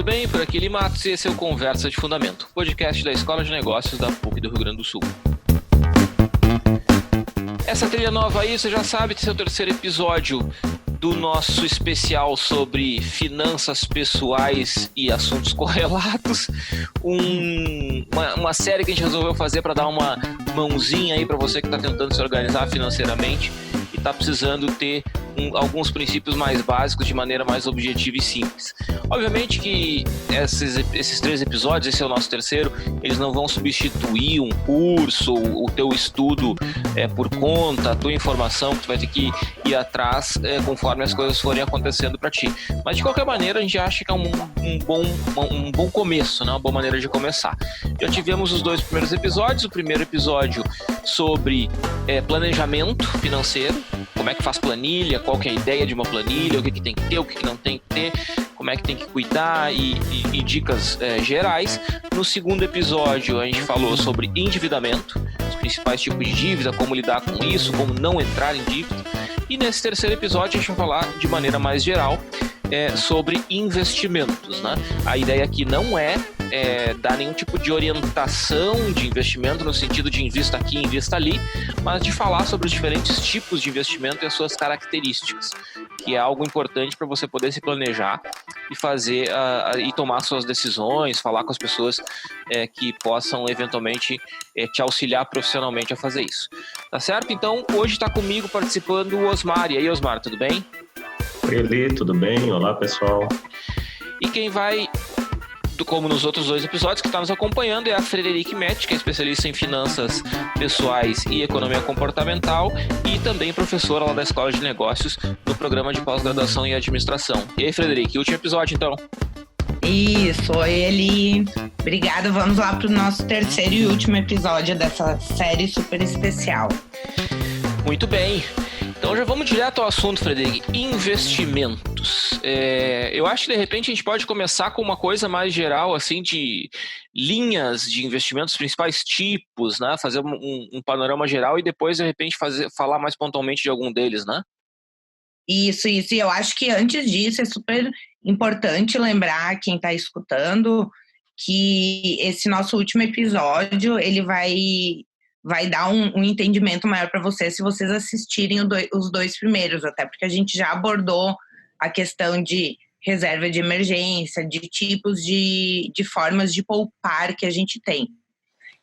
tudo bem? Por aqui Matos e esse é o Conversa de Fundamento, podcast da Escola de Negócios da PUC do Rio Grande do Sul. Essa trilha nova aí, você já sabe, esse é o terceiro episódio do nosso especial sobre finanças pessoais e assuntos correlatos. Uma série que a gente resolveu fazer para dar uma mãozinha aí para você que está tentando se organizar financeiramente e está precisando ter alguns princípios mais básicos de maneira mais objetiva e simples. Obviamente que esses 3 episódios, esse é o nosso terceiro, eles não vão substituir um curso, o teu estudo por conta, a tua informação que tu vai ter que ir atrás conforme as coisas forem acontecendo para ti. Mas de qualquer maneira, a gente acha que é um bom começo, né? Uma boa maneira de começar. Já tivemos os 2 primeiros episódios. O primeiro episódio sobre planejamento financeiro, como é que faz planilha, qual que é a ideia de uma planilha, o que tem que ter, o que não tem que ter, como é que tem que cuidar e dicas gerais. No segundo episódio, a gente falou sobre endividamento, os principais tipos de dívida, como lidar com isso, como não entrar em dívida. E nesse terceiro episódio, a gente vai falar de maneira mais geral sobre investimentos, né? A ideia aqui não é dar nenhum tipo de orientação de investimento no sentido de invista aqui, invista ali, mas de falar sobre os diferentes tipos de investimento e as suas características, que é algo importante para você poder se planejar e fazer e tomar suas decisões, falar com as pessoas que possam eventualmente te auxiliar profissionalmente a fazer isso. Tá certo? Então, hoje está comigo participando o Osmar. E aí, Osmar, tudo bem? Oi, Eli, tudo bem? Olá, pessoal. E quem vai, como nos outros 2 episódios, que está nos acompanhando é a Frederic Metz, que é especialista em finanças pessoais e economia comportamental e também professora lá da Escola de Negócios no programa de pós-graduação em administração. E aí, Frederic, último episódio então? Isso, oi Eli, obrigada, vamos lá para o nosso terceiro e último episódio dessa série super especial. Muito bem. Então já vamos direto ao assunto, Frederic. Investimentos. Eu acho que de repente a gente pode começar com uma coisa mais geral, assim, de linhas de investimentos, principais tipos, né? Fazer um panorama geral e depois, de repente, falar mais pontualmente de algum deles, né? Isso. E eu acho que antes disso é super importante lembrar quem está escutando que esse nosso último episódio, ele vai dar um entendimento maior para vocês se vocês assistirem os 2 primeiros, até porque a gente já abordou a questão de reserva de emergência, de tipos de formas de poupar que a gente tem.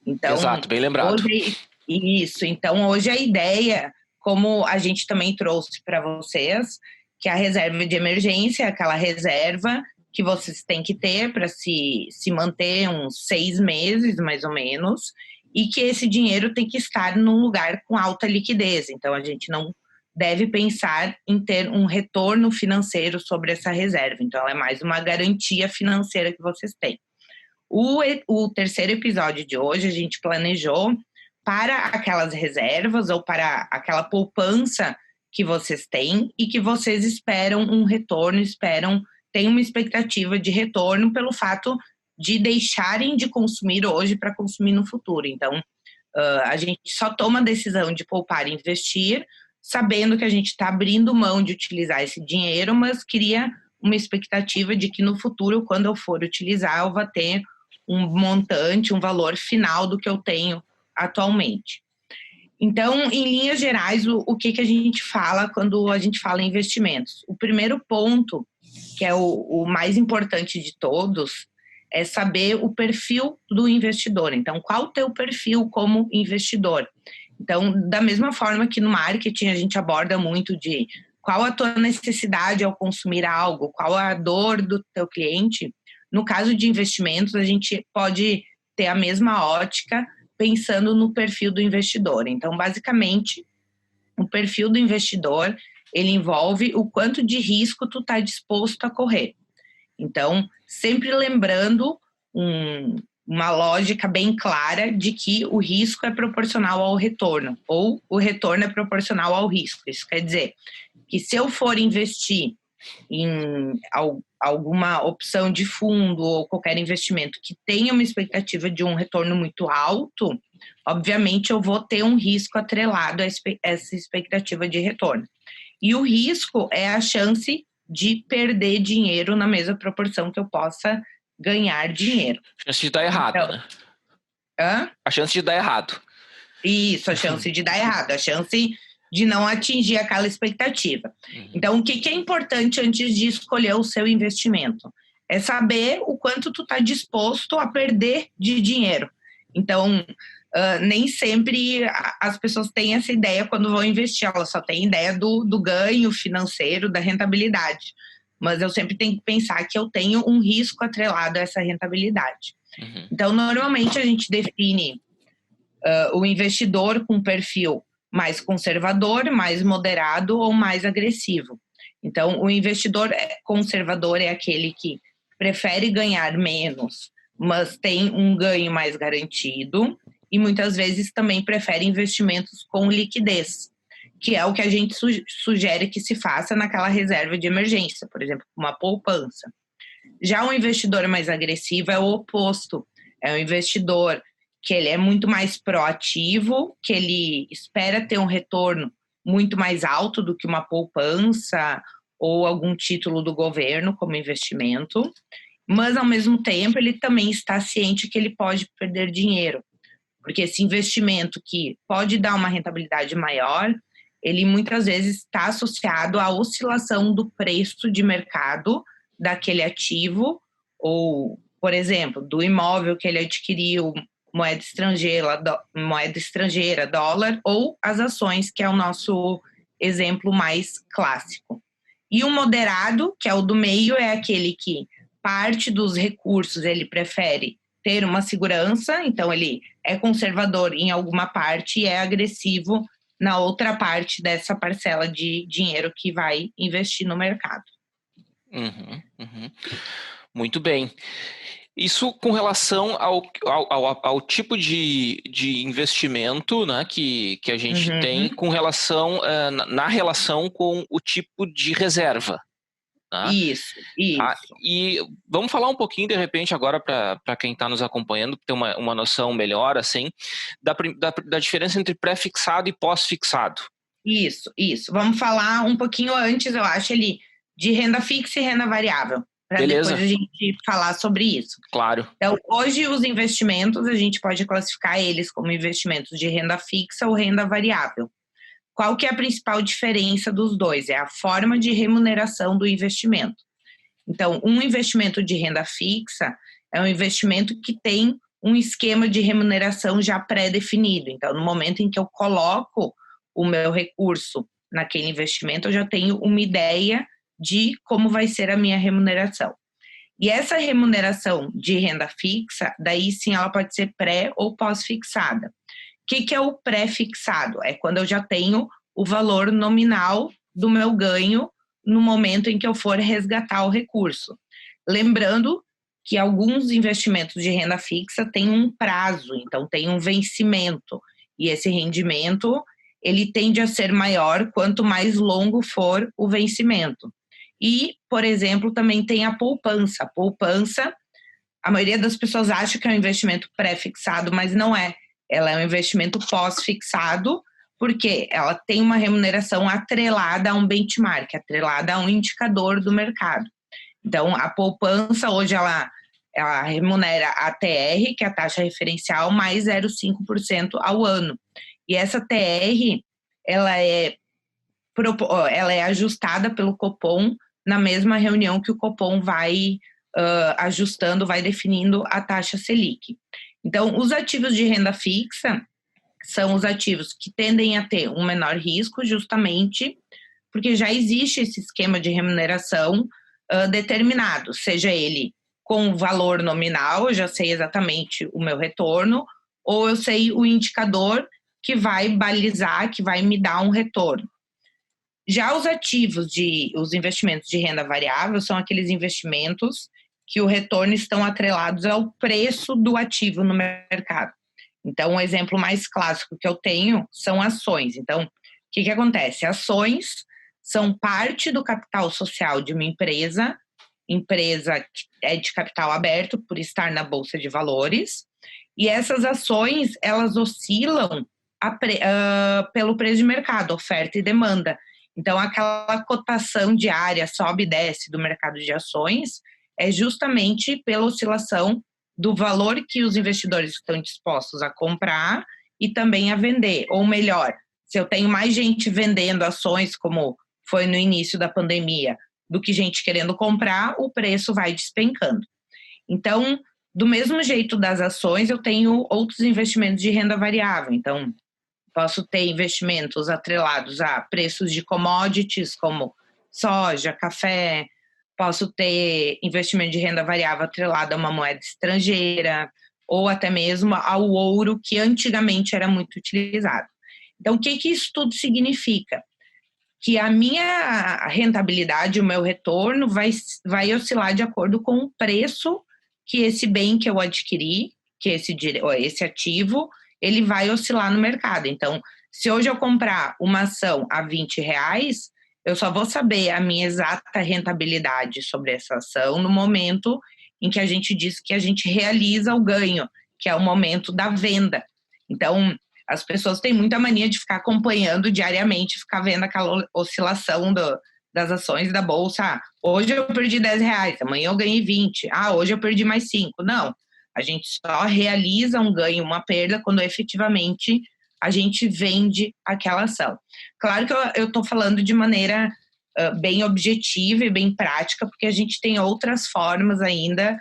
Então, exato, bem lembrado. Então, hoje a ideia, como a gente também trouxe para vocês, que a reserva de emergência é aquela reserva que vocês têm que ter para se manter uns 6 meses, mais ou menos, e que esse dinheiro tem que estar num lugar com alta liquidez. Então, a gente não deve pensar em ter um retorno financeiro sobre essa reserva. Então, ela é mais uma garantia financeira que vocês têm. O terceiro episódio de hoje, a gente planejou para aquelas reservas ou para aquela poupança que vocês têm e que vocês esperam um retorno, têm uma expectativa de retorno pelo fato de deixarem de consumir hoje para consumir no futuro. Então, a gente só toma a decisão de poupar e investir, sabendo que a gente está abrindo mão de utilizar esse dinheiro, mas cria uma expectativa de que no futuro, quando eu for utilizar, eu vou ter um montante, um valor final do que eu tenho atualmente. Então, em linhas gerais, o que a gente fala quando a gente fala em investimentos? O primeiro ponto, que é o mais importante de todos, é saber o perfil do investidor. Então, qual o teu perfil como investidor? Então, da mesma forma que no marketing a gente aborda muito de qual a tua necessidade ao consumir algo, qual a dor do teu cliente, no caso de investimentos a gente pode ter a mesma ótica pensando no perfil do investidor. Então, basicamente, o perfil do investidor, ele envolve o quanto de risco tu está disposto a correr. Então, sempre lembrando uma lógica bem clara de que o risco é proporcional ao retorno, ou o retorno é proporcional ao risco. Isso quer dizer que se eu for investir em alguma opção de fundo ou qualquer investimento que tenha uma expectativa de um retorno muito alto, obviamente eu vou ter um risco atrelado a essa expectativa de retorno. E o risco é a chance de perder dinheiro na mesma proporção que eu possa ganhar dinheiro. A chance de dar errado, Então, né? Hã? A chance de dar errado. Isso, a chance de dar errado, a chance de não atingir aquela expectativa. Então, o que é importante antes de escolher o seu investimento? É saber o quanto tu está disposto a perder de dinheiro. Então, nem sempre as pessoas têm essa ideia quando vão investir, elas só têm ideia do ganho financeiro, da rentabilidade. Mas eu sempre tenho que pensar que eu tenho um risco atrelado a essa rentabilidade. Então, normalmente a gente define o investidor com perfil mais conservador, mais moderado ou mais agressivo. Então, o investidor conservador é aquele que prefere ganhar menos, mas tem um ganho mais garantido, e muitas vezes também prefere investimentos com liquidez, que é o que a gente sugere que se faça naquela reserva de emergência, por exemplo, uma poupança. Já o investidor mais agressivo é o oposto, é o investidor que ele é muito mais proativo, que ele espera ter um retorno muito mais alto do que uma poupança ou algum título do governo como investimento, mas ao mesmo tempo ele também está ciente que ele pode perder dinheiro, porque esse investimento que pode dar uma rentabilidade maior, ele muitas vezes está associado à oscilação do preço de mercado daquele ativo, ou, por exemplo, do imóvel que ele adquiriu, moeda estrangeira, dólar, ou as ações, que é o nosso exemplo mais clássico. E o moderado, que é o do meio, é aquele que parte dos recursos ele prefere ter uma segurança, então ele é conservador em alguma parte e é agressivo na outra parte dessa parcela de dinheiro que vai investir no mercado. Muito bem. Isso com relação ao tipo de investimento, né, que a gente tem com relação, na relação com o tipo de reserva. Tá? Isso. E vamos falar um pouquinho, de repente, agora para quem está nos acompanhando, ter uma noção melhor, assim, da diferença entre pré-fixado e pós-fixado. Isso. Vamos falar um pouquinho antes, eu acho, ali, de renda fixa e renda variável, para depois a gente falar sobre isso. Claro. Então, hoje os investimentos, a gente pode classificar eles como investimentos de renda fixa ou renda variável. Qual que é a principal diferença dos dois? É a forma de remuneração do investimento. Então, um investimento de renda fixa é um investimento que tem um esquema de remuneração já pré-definido. Então, no momento em que eu coloco o meu recurso naquele investimento, eu já tenho uma ideia de como vai ser a minha remuneração. E essa remuneração de renda fixa, daí sim ela pode ser pré ou pós-fixada. O que é o pré-fixado? É quando eu já tenho o valor nominal do meu ganho no momento em que eu for resgatar o recurso. Lembrando que alguns investimentos de renda fixa têm um prazo, então tem um vencimento. E esse rendimento, ele tende a ser maior quanto mais longo for o vencimento. E, por exemplo, também tem a poupança. A poupança, a maioria das pessoas acha que é um investimento pré-fixado, mas não é. Ela é um investimento pós-fixado, porque ela tem uma remuneração atrelada a um benchmark, atrelada a um indicador do mercado. Então, a poupança, hoje, ela remunera a TR, que é a taxa referencial, mais 0,5% ao ano. E essa TR, ela é ajustada pelo Copom na mesma reunião que o Copom vai ajustando, vai definindo a taxa Selic. Então, os ativos de renda fixa são os ativos que tendem a ter um menor risco, justamente porque já existe esse esquema de remuneração determinado, seja ele com valor nominal, eu já sei exatamente o meu retorno, ou eu sei o indicador que vai balizar, que vai me dar um retorno. Já os os investimentos de renda variável são aqueles investimentos que o retorno estão atrelados ao preço do ativo no mercado. Então, um exemplo mais clássico que eu tenho são ações. Então, o que acontece? Ações são parte do capital social de uma empresa que é de capital aberto por estar na Bolsa de Valores, e essas ações, elas oscilam pelo preço de mercado, oferta e demanda. Então, aquela cotação diária sobe e desce do mercado de ações é justamente pela oscilação do valor que os investidores estão dispostos a comprar e também a vender. Ou melhor, se eu tenho mais gente vendendo ações, como foi no início da pandemia, do que gente querendo comprar, o preço vai despencando. Então, do mesmo jeito das ações, eu tenho outros investimentos de renda variável. Então, posso ter investimentos atrelados a preços de commodities, como soja, café. Posso ter investimento de renda variável atrelado a uma moeda estrangeira, ou até mesmo ao ouro, que antigamente era muito utilizado. Então, o que isso tudo significa? Que a minha rentabilidade, o meu retorno, vai oscilar de acordo com o preço que esse bem que eu adquiri, que esse ativo, ele vai oscilar no mercado. Então, se hoje eu comprar uma ação a R$20, eu só vou saber a minha exata rentabilidade sobre essa ação no momento em que a gente diz que a gente realiza o ganho, que é o momento da venda. Então, as pessoas têm muita mania de ficar acompanhando diariamente, ficar vendo aquela oscilação das ações da bolsa. Hoje eu perdi R$10, amanhã eu ganhei 20. Hoje eu perdi mais 5. Não, a gente só realiza um ganho, uma perda, quando efetivamente a gente vende aquela ação. Claro que eu estou falando de maneira bem objetiva e bem prática, porque a gente tem outras formas ainda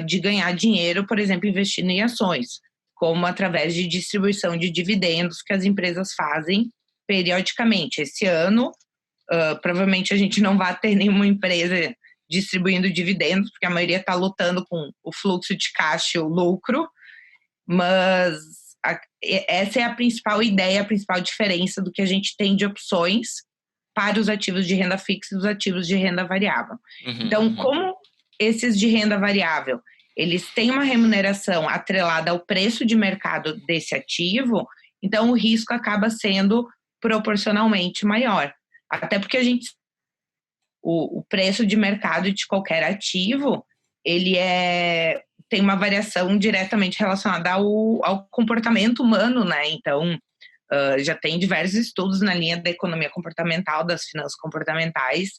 de ganhar dinheiro, por exemplo, investindo em ações, como através de distribuição de dividendos que as empresas fazem periodicamente. Esse ano, provavelmente a gente não vai ter nenhuma empresa distribuindo dividendos, porque a maioria está lutando com o fluxo de caixa e o lucro, mas essa é a principal ideia, a principal diferença do que a gente tem de opções para os ativos de renda fixa e os ativos de renda variável. Então, como esses de renda variável, eles têm uma remuneração atrelada ao preço de mercado desse ativo, então o risco acaba sendo proporcionalmente maior. Até porque o preço de mercado de qualquer ativo, ele tem uma variação diretamente relacionada ao comportamento humano, né? Então, já tem diversos estudos na linha da economia comportamental, das finanças comportamentais,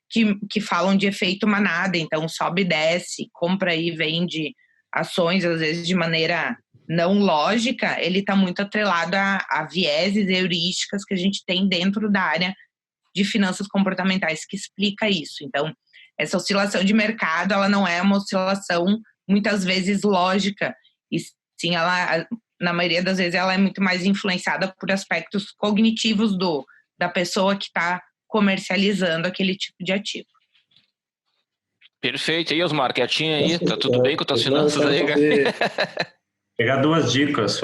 que falam de efeito manada. Então, sobe e desce, compra e vende ações, às vezes de maneira não lógica. Ele está muito atrelado a vieses e heurísticas que a gente tem dentro da área de finanças comportamentais, que explica isso. Então, essa oscilação de mercado, ela não é uma oscilação muitas vezes lógica, e sim, ela, na maioria das vezes, ela é muito mais influenciada por aspectos cognitivos da pessoa que está comercializando aquele tipo de ativo. Perfeito. E aí, Osmar, quietinho aí? Tá tudo bem com as tuas finanças aí? Pegar duas dicas,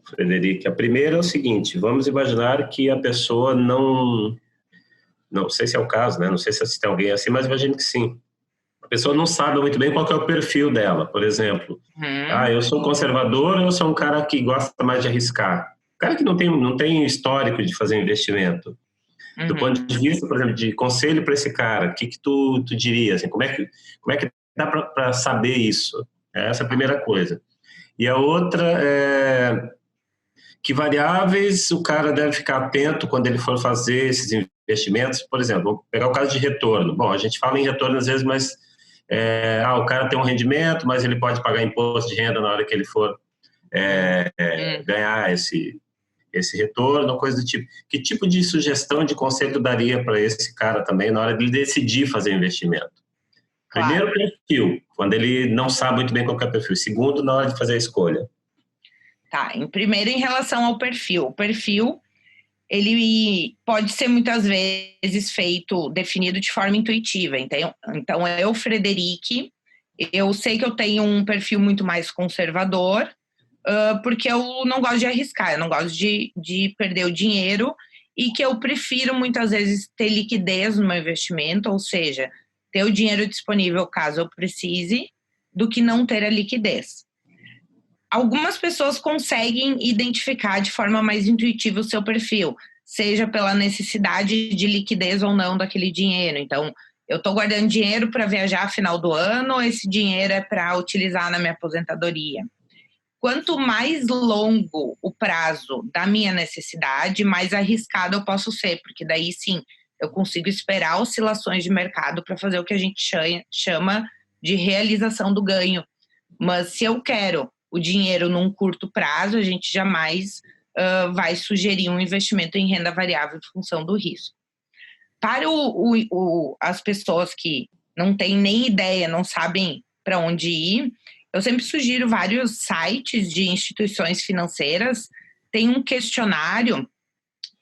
Frederico. A primeira é o seguinte: vamos imaginar que a pessoa não sei se é o caso, né? Não sei se tem alguém assim, mas imagino que sim. A pessoa não sabe muito bem qual que é o perfil dela. Por exemplo, eu sou um conservador ou eu sou um cara que gosta mais de arriscar? O cara que não tem histórico de fazer investimento. Do ponto de vista, por exemplo, de conselho para esse cara, o que tu diria? Assim, como é que dá para saber isso? Essa é a primeira coisa. E a outra é que variáveis o cara deve ficar atento quando ele for fazer esses investimentos. Por exemplo, vou pegar o caso de retorno. Bom, a gente fala em retorno às vezes, mas o cara tem um rendimento, mas ele pode pagar imposto de renda na hora que ele for ganhar esse retorno, coisa do tipo. Que tipo de sugestão, de conselho daria para esse cara também na hora de ele decidir fazer investimento? Claro. Primeiro, perfil, quando ele não sabe muito bem qual é o perfil. Segundo, na hora de fazer a escolha. Tá, primeiro em relação ao perfil. O perfil, ele pode ser muitas vezes definido de forma intuitiva. Então eu, Frederic, eu sei que eu tenho um perfil muito mais conservador, porque eu não gosto de arriscar, eu não gosto de perder o dinheiro, e que eu prefiro muitas vezes ter liquidez no meu investimento, ou seja, ter o dinheiro disponível caso eu precise, do que não ter a liquidez. Algumas pessoas conseguem identificar de forma mais intuitiva o seu perfil, seja pela necessidade de liquidez ou não daquele dinheiro. Então, eu estou guardando dinheiro para viajar no final do ano, ou esse dinheiro é para utilizar na minha aposentadoria? quanto mais longo o prazo da minha necessidade, mais arriscado eu posso ser, porque daí sim eu consigo esperar oscilações de mercado para fazer o que a gente chama de realização do ganho. Mas se eu quero o dinheiro num curto prazo, a gente jamais vai sugerir um investimento em renda variável em função do risco. Para as pessoas que não têm nem ideia, não sabem para onde ir, eu sempre sugiro vários sites de instituições financeiras. Tem um questionário,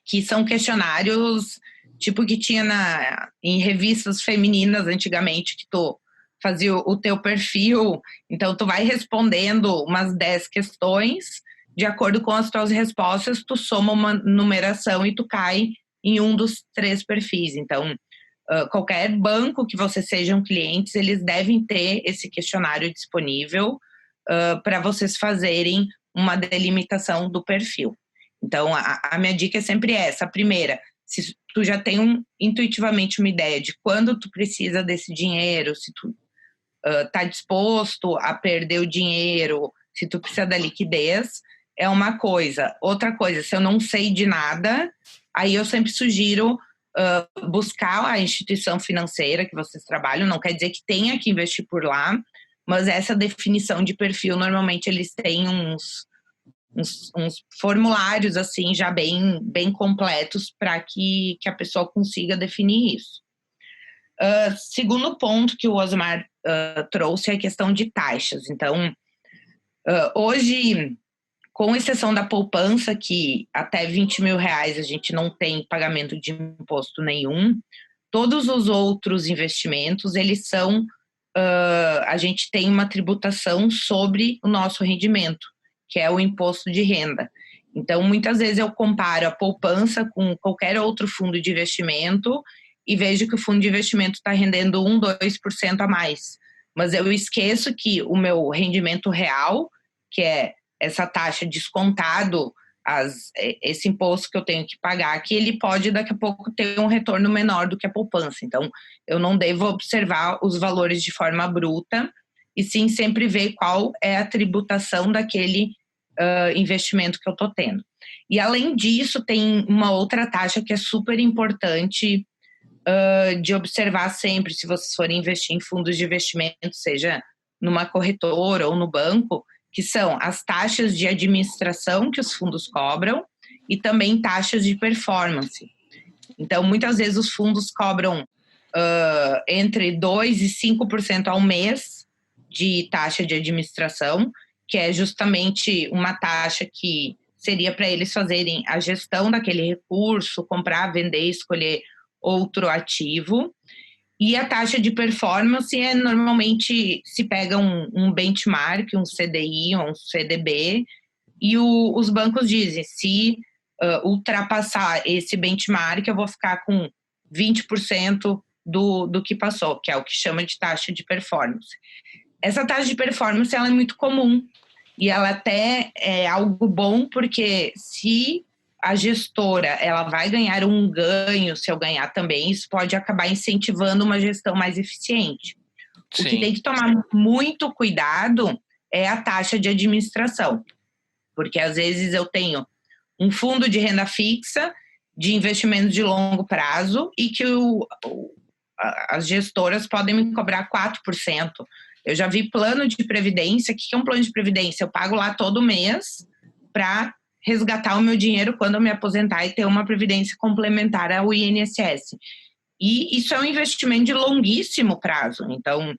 que são questionários tipo que tinha em revistas femininas antigamente, que tu fazia o teu perfil, então tu vai respondendo umas 10 questões, de acordo com as tuas respostas, tu soma uma numeração e tu cai em um dos 3 perfis. Então, qualquer banco que vocês sejam clientes, eles devem ter esse questionário disponível para vocês fazerem uma delimitação do perfil. Então, a minha dica é sempre essa. A primeira, se tu já tem intuitivamente uma ideia de quando tu precisa desse dinheiro, se tu tá disposto a perder o dinheiro, se tu precisa da liquidez, é uma coisa. Outra coisa, se eu não sei de nada, aí eu sempre sugiro buscar a instituição financeira que vocês trabalham. Não quer dizer que tenha que investir por lá, mas essa definição de perfil, normalmente eles têm uns formulários assim já bem completos para que a pessoa consiga definir isso. Segundo ponto que o Osmar trouxe é a questão de taxas. Então, hoje, com exceção da poupança, que até R$20 mil a gente não tem pagamento de imposto nenhum, todos os outros investimentos, eles são, a gente tem uma tributação sobre o nosso rendimento, que é o imposto de renda. Então, muitas vezes eu comparo a poupança com qualquer outro fundo de investimento e vejo que o fundo de investimento está rendendo 1-2% a mais. Mas eu esqueço que o meu rendimento real, que é essa taxa descontado, esse imposto que eu tenho que pagar, que ele pode daqui a pouco ter um retorno menor do que a poupança. Então, eu não devo observar os valores de forma bruta, e sim sempre ver qual é a tributação daquele investimento que eu estou tendo. E além disso, tem uma outra taxa que é super importante de observar sempre, se vocês forem investir em fundos de investimento, seja numa corretora ou no banco, que são as taxas de administração que os fundos cobram e também taxas de performance. Então, muitas vezes os fundos cobram entre 2% e 5% ao mês de taxa de administração, que é justamente uma taxa que seria para eles fazerem a gestão daquele recurso, comprar, vender, escolher outro ativo. E a taxa de performance normalmente se pega um benchmark, um CDI ou um CDB, e os bancos dizem, se ultrapassar esse benchmark, eu vou ficar com 20% do que passou, que é o que chama de taxa de performance. Essa taxa de performance ela é muito comum, e ela até é algo bom, porque se a gestora ela vai ganhar um ganho, se eu ganhar também, isso pode acabar incentivando uma gestão mais eficiente. Sim. O que tem que tomar muito cuidado é a taxa de administração, porque às vezes eu tenho um fundo de renda fixa, de investimento de longo prazo, e que as gestoras podem me cobrar 4%. Eu já vi plano de previdência. O que é um plano de previdência? Eu pago lá todo mês para resgatar o meu dinheiro quando eu me aposentar e ter uma previdência complementar ao INSS. E isso é um investimento de longuíssimo prazo. Então,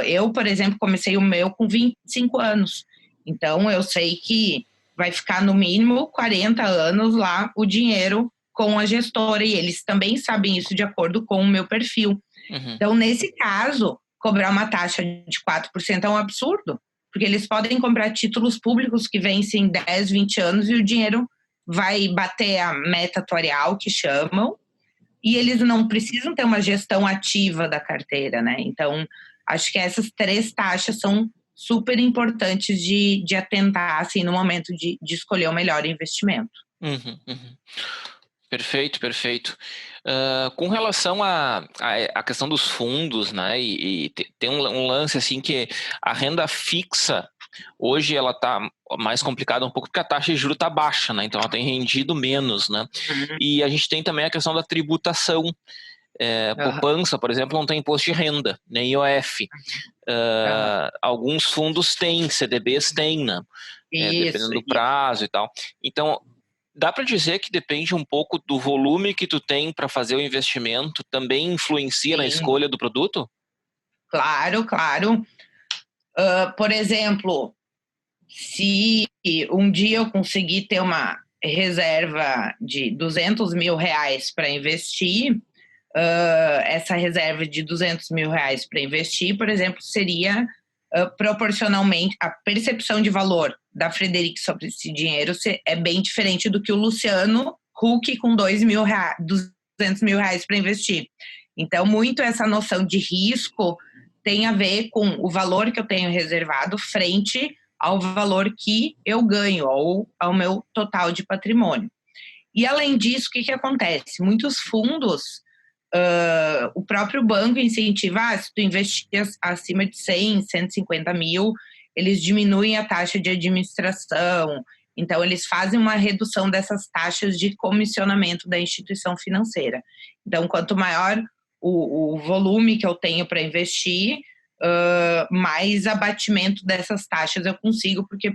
eu, por exemplo, comecei o meu com 25 anos. Então, eu sei que vai ficar no mínimo 40 anos lá o dinheiro com a gestora, e eles também sabem isso de acordo com o meu perfil. Uhum. Então, nesse caso, cobrar uma taxa de 4% é um absurdo, porque eles podem comprar títulos públicos que vencem 10, 20 anos e o dinheiro vai bater a meta atuarial, que chamam, e eles não precisam ter uma gestão ativa da carteira, né? Então, acho que essas 3 taxas são super importantes de atentar, assim, no momento de escolher o melhor investimento. Uhum, uhum. Perfeito, perfeito. Com relação à questão dos fundos, né, e tem um lance assim que a renda fixa, Hoje ela está mais complicada um pouco porque a taxa de juros está baixa, né? Então ela tem rendido menos, né? E a gente tem também a questão da tributação. Poupança, por exemplo, não tem imposto de renda, nem IOF. Alguns fundos têm, CDBs têm, né? Dependendo do prazo e tal. Então, dá para dizer que depende um pouco do volume que tu tem para fazer o investimento, também influencia na escolha do produto? Claro, claro. Por exemplo, se um dia eu conseguir ter uma reserva de R$200 mil para investir, essa reserva de R$200 mil para investir, por exemplo, seria proporcionalmente, a percepção de valor da Frederic sobre esse dinheiro é bem diferente do que o Luciano Huck com R$200 mil para investir. Então, muito essa noção de risco tem a ver com o valor que eu tenho reservado frente ao valor que eu ganho, ou ao meu total de patrimônio. E, além disso, o que acontece? Muitos fundos, o próprio banco incentiva, se tu investir acima de 100, 150 mil, eles diminuem a taxa de administração. Então, eles fazem uma redução dessas taxas de comissionamento da instituição financeira. Então, quanto maior o volume que eu tenho para investir, mais abatimento dessas taxas eu consigo, porque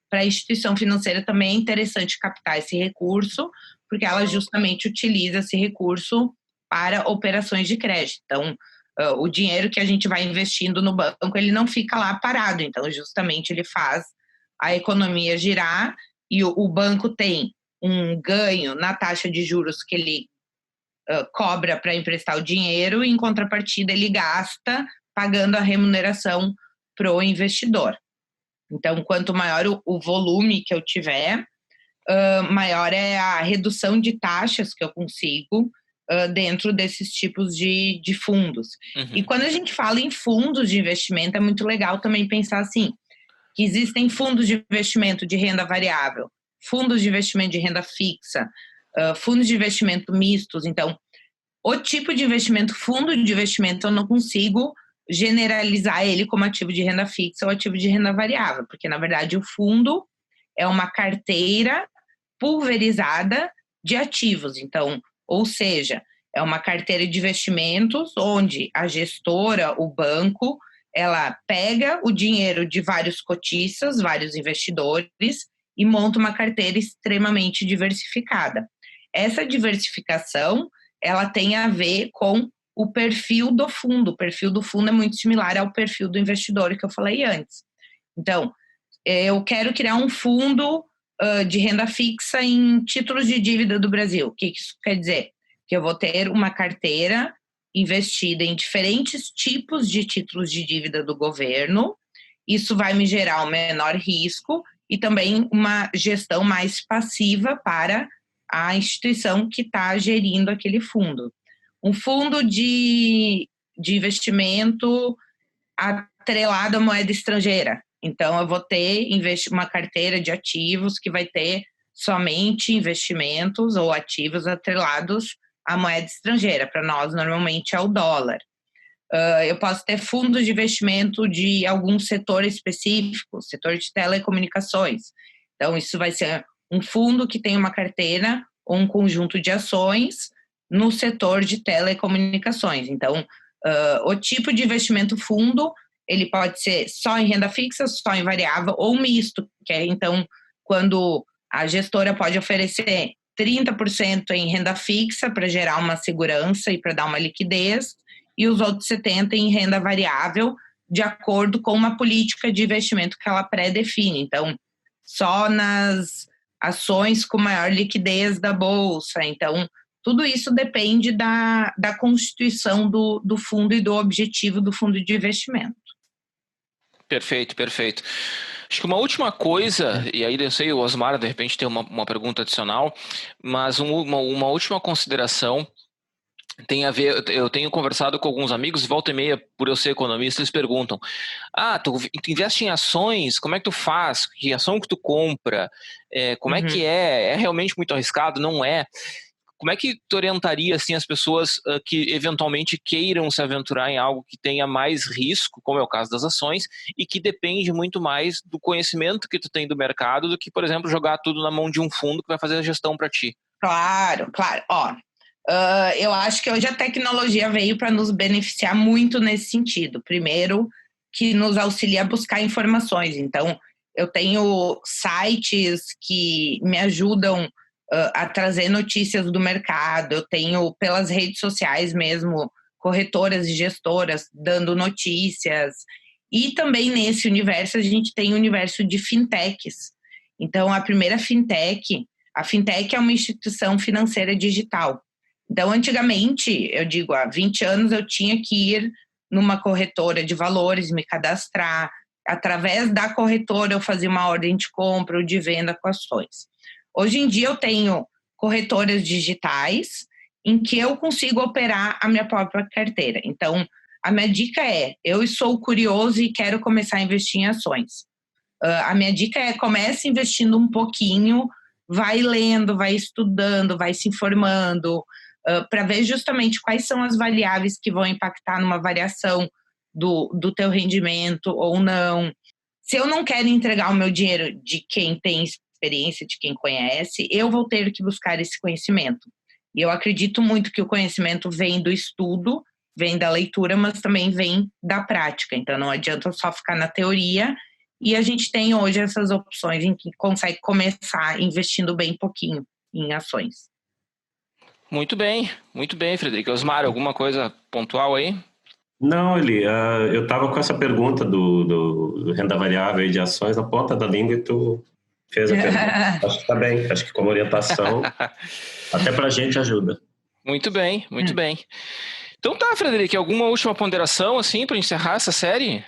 para a instituição financeira também é interessante captar esse recurso, porque ela justamente utiliza esse recurso para operações de crédito. Então, o dinheiro que a gente vai investindo no banco, ele não fica lá parado. Então, justamente, ele faz a economia girar e o banco tem um ganho na taxa de juros que ele cobra para emprestar o dinheiro e, em contrapartida, ele gasta pagando a remuneração para o investidor. Então, quanto maior o volume que eu tiver, maior é a redução de taxas que eu consigo dentro desses tipos de fundos. E quando a gente fala em fundos de investimento, é muito legal também pensar assim, que existem fundos de investimento de renda variável, fundos de investimento de renda fixa, fundos de investimento mistos. Então, o tipo de investimento, fundo de investimento, eu não consigo generalizar ele como ativo de renda fixa ou ativo de renda variável, porque, na verdade, o fundo é uma carteira pulverizada de ativos. Então, ou seja, é uma carteira de investimentos onde a gestora, o banco, ela pega o dinheiro de vários cotistas, vários investidores e monta uma carteira extremamente diversificada. Essa diversificação, ela tem a ver com o perfil do fundo. O perfil do fundo é muito similar ao perfil do investidor que eu falei antes. Então, eu quero criar um fundo de renda fixa em títulos de dívida do Brasil. O que isso quer dizer? Que eu vou ter uma carteira investida em diferentes tipos de títulos de dívida do governo. Isso vai me gerar um menor risco e também uma gestão mais passiva para a instituição que está gerindo aquele fundo. Um fundo de investimento atrelado à moeda estrangeira. Então, eu vou ter uma carteira de ativos que vai ter somente investimentos ou ativos atrelados à moeda estrangeira. Para nós, normalmente, é o dólar. Eu posso ter fundos de investimento de algum setor específico, setor de telecomunicações. Então, isso vai ser um fundo que tem uma carteira ou um conjunto de ações no setor de telecomunicações. Então, o tipo de investimento fundo, ele pode ser só em renda fixa, só em variável ou misto, que é, então, quando a gestora pode oferecer 30% em renda fixa para gerar uma segurança e para dar uma liquidez, e os outros 70% em renda variável, de acordo com uma política de investimento que ela pré-define. Então, só nas ações com maior liquidez da Bolsa. Então, tudo isso depende da constituição do fundo e do objetivo do fundo de investimento. Perfeito, perfeito. Acho que uma última coisa, e aí eu sei, o Osmar de repente tem uma pergunta adicional, mas uma última consideração tem a ver, eu tenho conversado com alguns amigos, volta e meia, por eu ser economista, eles perguntam, tu investe em ações, como é que tu faz? Que ação que tu compra? Como é que é? É realmente muito arriscado? Não é? como é que tu orientaria assim, as pessoas que eventualmente queiram se aventurar em algo que tenha mais risco, como é o caso das ações, e que depende muito mais do conhecimento que tu tem do mercado do que, por exemplo, jogar tudo na mão de um fundo que vai fazer a gestão para ti? Claro. Ó, eu acho que hoje a tecnologia veio para nos beneficiar muito nesse sentido. Primeiro, que nos auxilia a buscar informações. Então, eu tenho sites que me ajudam a trazer notícias do mercado. Eu tenho, pelas redes sociais mesmo, corretoras e gestoras dando notícias. E também nesse universo, a gente tem o universo de fintechs. Então, a fintech é uma instituição financeira digital. Então, antigamente, eu digo, há 20 anos, eu tinha que ir numa corretora de valores, me cadastrar. Através da corretora, eu fazia uma ordem de compra ou de venda com ações. Hoje em dia, eu tenho corretoras digitais em que eu consigo operar a minha própria carteira. Então, a minha dica é, eu sou curioso e quero começar a investir em ações. A minha dica é, comece investindo um pouquinho, vai lendo, vai estudando, vai se informando, para ver justamente quais são as variáveis que vão impactar numa variação do teu rendimento ou não. Se eu não quero entregar o meu dinheiro de quem tem experiência, de quem conhece, eu vou ter que buscar esse conhecimento. E eu acredito muito que o conhecimento vem do estudo, vem da leitura, mas também vem da prática. Então, não adianta só ficar na teoria. E a gente tem hoje essas opções em que consegue começar investindo bem pouquinho em ações. Muito bem, Frederico. Osmar, alguma coisa pontual aí? Não, Eli, eu estava com essa pergunta do renda variável e de ações na ponta da língua e tu fez a pergunta. Acho que está bem, acho que como orientação, até para a gente ajuda. Muito bem. Então tá, Frederico, alguma última ponderação assim para encerrar essa série?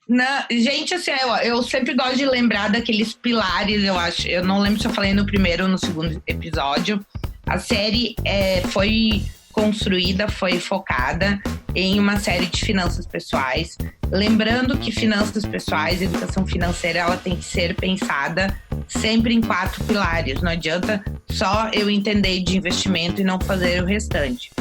Não, gente, assim, eu sempre gosto de lembrar daqueles pilares, eu acho. Eu não lembro se eu falei no primeiro ou no segundo episódio. A série foi construída, foi focada em uma série de finanças pessoais. Lembrando que finanças pessoais, educação financeira, ela tem que ser pensada sempre em 4 pilares. Não adianta só eu entender de investimento e não fazer o restante.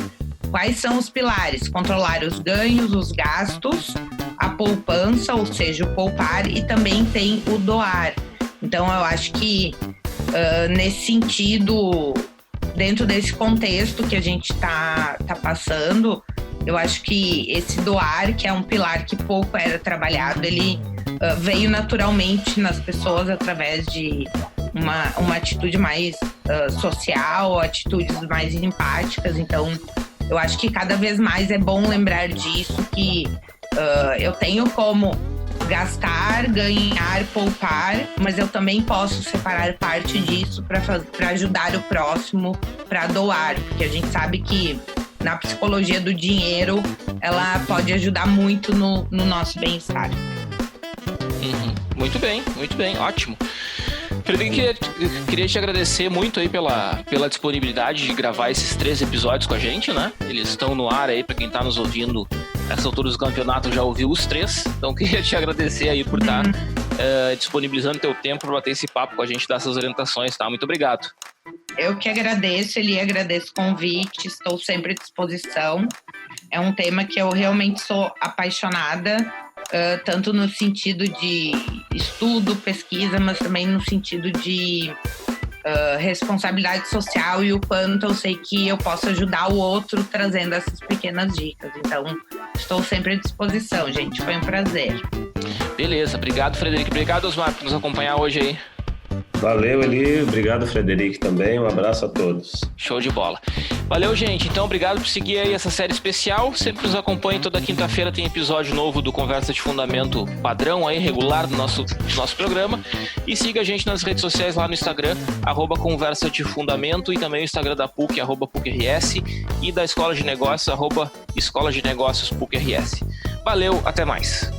Quais são os pilares? Controlar os ganhos, os gastos, a poupança, ou seja, o poupar, e também tem o doar. Então, eu acho que nesse sentido, dentro desse contexto que a gente tá passando, eu acho que esse doar, que é um pilar que pouco era trabalhado, ele veio naturalmente nas pessoas através de uma atitude mais social, atitudes mais empáticas. Então, eu acho que cada vez mais é bom lembrar disso, que eu tenho como gastar, ganhar, poupar, mas eu também posso separar parte disso para ajudar o próximo, para doar, porque a gente sabe que na psicologia do dinheiro ela pode ajudar muito no nosso bem-estar. Muito bem, ótimo. Frederico, queria te agradecer muito aí pela disponibilidade de gravar esses 3 episódios com a gente, né? Eles estão no ar aí, para quem está nos ouvindo nessa altura do campeonato já ouviu os 3, então queria te agradecer aí por estar disponibilizando teu tempo para bater esse papo com a gente, dar essas orientações, tá? Muito obrigado. Eu que agradeço, Eli, agradeço o convite, estou sempre à disposição. É um tema que eu realmente sou apaixonada, tanto no sentido de estudo, pesquisa, mas também no sentido de responsabilidade social e o quanto eu sei que eu posso ajudar o outro trazendo essas pequenas dicas. Então, estou sempre à disposição, gente. Foi um prazer. Beleza, obrigado, Frederico. Obrigado, Osmar, por nos acompanhar hoje aí. Valeu, Eli. Obrigado, Frederico, também. Um abraço a todos. Show de bola. Valeu, gente. Então, obrigado por seguir aí essa série especial. Sempre nos acompanhe. Toda quinta-feira tem episódio novo do Conversa de Fundamento padrão aí, regular do nosso programa. E siga a gente nas redes sociais lá no Instagram, @Conversa de Fundamento, e também o Instagram da PUC, @PUCRS, e da Escola de Negócios, @Escola de Negócios PUCRS. Valeu, até mais.